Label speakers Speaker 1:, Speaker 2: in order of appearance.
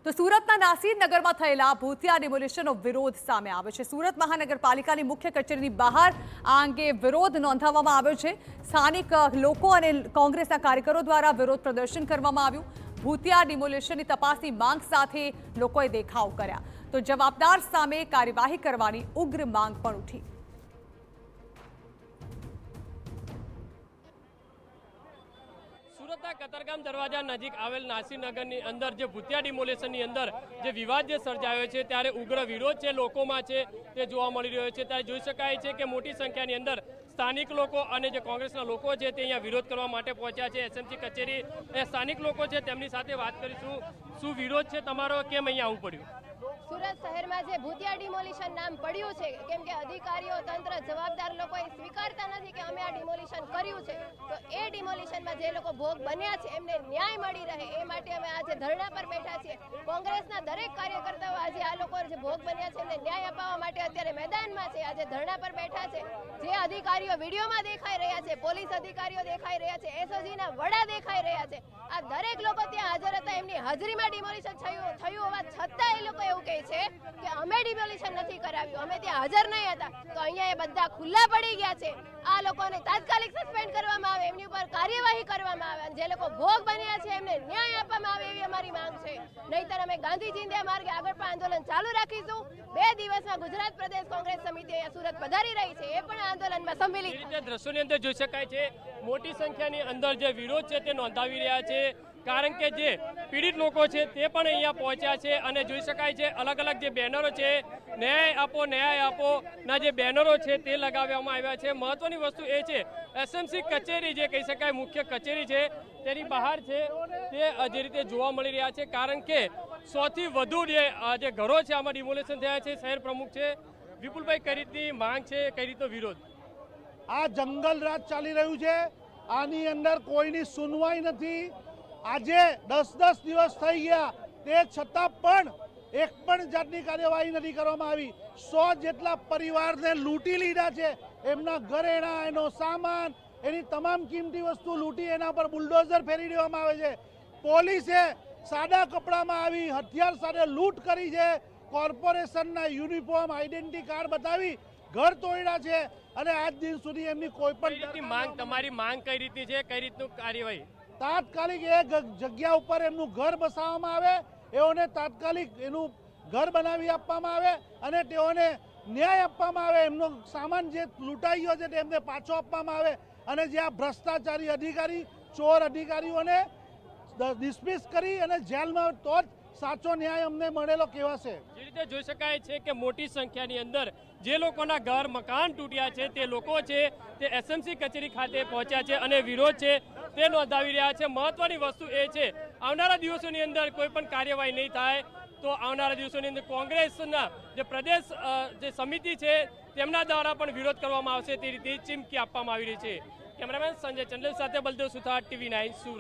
Speaker 1: તો સુરતના નાસીરનગરમાં થયેલા ભૂતિયા ડિમોલિશનનો વિરોધ સામે આવ્યો છે। સુરત મહાનગરપાલિકાની મુખ્ય કચેરીની બહાર આ અંગે વિરોધ નોંધાવવામાં આવ્યો છે। સ્થાનિક લોકો અને કોંગ્રેસના કાર્યકરો દ્વારા વિરોધ પ્રદર્શન કરવામાં આવ્યું। ભૂતિયા ડિમોલિશનની તપાસની માંગ સાથે લોકોએ દેખાવ કર્યા તો જવાબદાર સામે કાર્યવાહી કરવાની ઉગ્ર માંગ પણ ઉઠી।
Speaker 2: સુરતના કતારગામ દરવાજા નજીક આવેલ નાસીરનગરની અંદર જે ભૂતિયા ડિમોલેશનની અંદર જે વિવાદ જે સર્જાયો છે ત્યારે ઉગ્ર વિરોધ છે લોકોમાં છે તે જોવા મળી રહ્યો છે। ત્યારે જોઈ શકાય છે કે મોટી સંખ્યાની અંદર સ્થાનિક લોકો અને જે કોંગ્રેસના લોકો છે તે અહીંયા વિરોધ કરવા માટે પહોંચ્યા છે। એસએમસી કચેરી એ સ્થાનિક લોકો છે તેમની સાથે વાત કરીશું। શું વિરોધ છે તમારો, કેમ અહીંયા આવવું પડ્યું?
Speaker 3: સુરત શહેરમાં જે ભૂતિયા ડિમોલિશન નામ પડ્યું છે કેમ કે અધિકારીઓ તંત્ર જવાબદાર લોકો એ સ્વીકારતા નથી કે અમે આ ડિમોલિશન કર્યું છે, તો એ ડિમોલિશનમાં જે લોકો ભોગ બન્યા છે એમને ન્યાય મળી રહે એ માટે અમે આજે ધરણા પર બેઠા છીએ। કોંગ્રેસના દરેક કાર્યકર્તાઓ આજે આ લોકો જે ભોગ બન્યા છે એમને ન્યાય અપાવવા માટે અત્યારે મેદાનમાં છે, આજે ધરણા પર બેઠા છે। જે અધિકારીઓ વિડીયોમાં દેખાઈ રહ્યા છે, પોલીસ અધિકારીઓ દેખાઈ રહ્યા છે, એસઓજીના વડા દેખાઈ રહ્યા છે, આ દરેક લોકો ત્યાં હાજર હતા। એમની હાજરીમાં ડિમોલિશન થયું હોવા છતાં એ લોકો એવું કહે છે કે અમે ડિમોલિશન નથી કરાવ્યું, અમે ત્યાં હાજર નહીં હતા। તો અહીંયા એ બધા ખુલ્લા પડી ગયા છે। આ લોકોને તાત્કાલિક સસ્પેન્ડ કરવામાં આવે, એમની ઉપર કાર્યવાહી કરવામાં આવે, જે લોકો ભોગ બન્યા છે એમને ન્યાય આપવામાં આવે એવી અમારી માંગ છે। નહીતર અમે ગાંધી ચિંધ્યા માર્ગે આગળ પણ આંદોલન ચાલુ રાખીશું। 2 દિવસમાં ગુજરાત પ્રદેશ કોંગ્રેસ સમિતિ અહીંયા સુરત પધારી રહી છે, એ પણ આંદોલનમાં સંમિલિત
Speaker 2: છે। દ્રશ્યોની અંદર જોઈ શકાય છે મોટી સંખ્યાની અંદર જે વિરોધ છે તે નોંધાવી રહ્યા છે, કારણ કે જે પીડિત લોકો છે તે પણ અહીંયા પહોંચ્યા છે અને જોઈ શકાય છે અલગ અલગ જે બેનરો છે ન્યાય આપો ના જે બેનરો છે તે લગાવવામાં આવ્યા છે। મહત્વની વસ્તુ એ છે એસએમસી કચેરી જે કહી શકાય મુખ્ય કચેરી છે તેની બહાર છે તે જે રીતે જોવા મળી રહ્યા છે, કારણ કે 100 થી વધુ જે ઘરો છે આમાં ડિમોલેશન થયા છે। શહેર પ્રમુખ છે વિપુલભાઈ, કઈ રીતની માંગ છે, કઈ રીતનો વિરોધ?
Speaker 4: આ જંગલ રાજ ચાલી રહ્યું છે, આની અંદર કોઈની સુનવાઈ નથી। આજે 10 દિવસ થઈ ગયા તે છતાં પણ એક પણ જાતની કાર્યવાહી નથી કરવામાં આવી। 100 જેટલા પરિવારને લૂંટી લીધા છે, એમના ઘરેણાં, એનો સામાન, એની તમામ કિંમતી વસ્તુ લૂંટી એના પર બુલડોઝર ફેરી દેવામાં આવે છે। પોલીસે સાદા કપડામાં આવી હથિયાર સાથે લૂંટ કરી છે। કોર્પોરેશનના યુનિફોર્મ, આઈડેન્ટિટી કાર્ડ બતાવી ઘર તોડ્યા છે અને આજ દિન સુધી એમની કોઈ પણ
Speaker 2: માંગ, તમારી માંગ કઈ રીતની છે, કઈ રીતનું કાર્યવાહી?
Speaker 4: તાત્કાલિક એ જગ્યા ઉપર એમનું ઘર બસાવવામાં આવે, એઓને તાત્કાલિક એનું ઘર બનાવી આપવામાં આવે અને તેઓને ન્યાય આપવામાં આવે। એમનો સામાન જે લૂંટાઈ ગયો છે તેમને પાછો આપવામાં આવે અને જે આ ભ્રષ્ટાચારી અધિકારી, ચોર અધિકારીઓને ડિસમિસ કરી અને જેલમાં તો જ સાચો ન્યાય અમને મળેલો કહેવાશે।
Speaker 2: જે રીતે જોઈ શકાય છે કે મોટી સંખ્યાની અંદર જે લોકોના ઘર મકાન તૂટ્યા છે તે લોકો છે તે એસએમસી કચેરી ખાતે પહોંચ્યા છે અને વિરોધ છે તે નોંધાવી રહ્યા છે। મહત્વની વસ્તુ એ છે આવનારા દિવસોની અંદર કોઈ પણ કાર્યવાહી નહીં થાય તો આવનારા દિવસોની અંદર કોંગ્રેસના જે પ્રદેશ જે સમિતિ છે તેમના દ્વારા પણ વિરોધ કરવામાં આવશે તે રીતે ચીમકી આપવામાં આવી રહી છે। કેમેરામેન સંજય ચંડલ સાથે બલદેવ સુથાર, TV9 સુરત।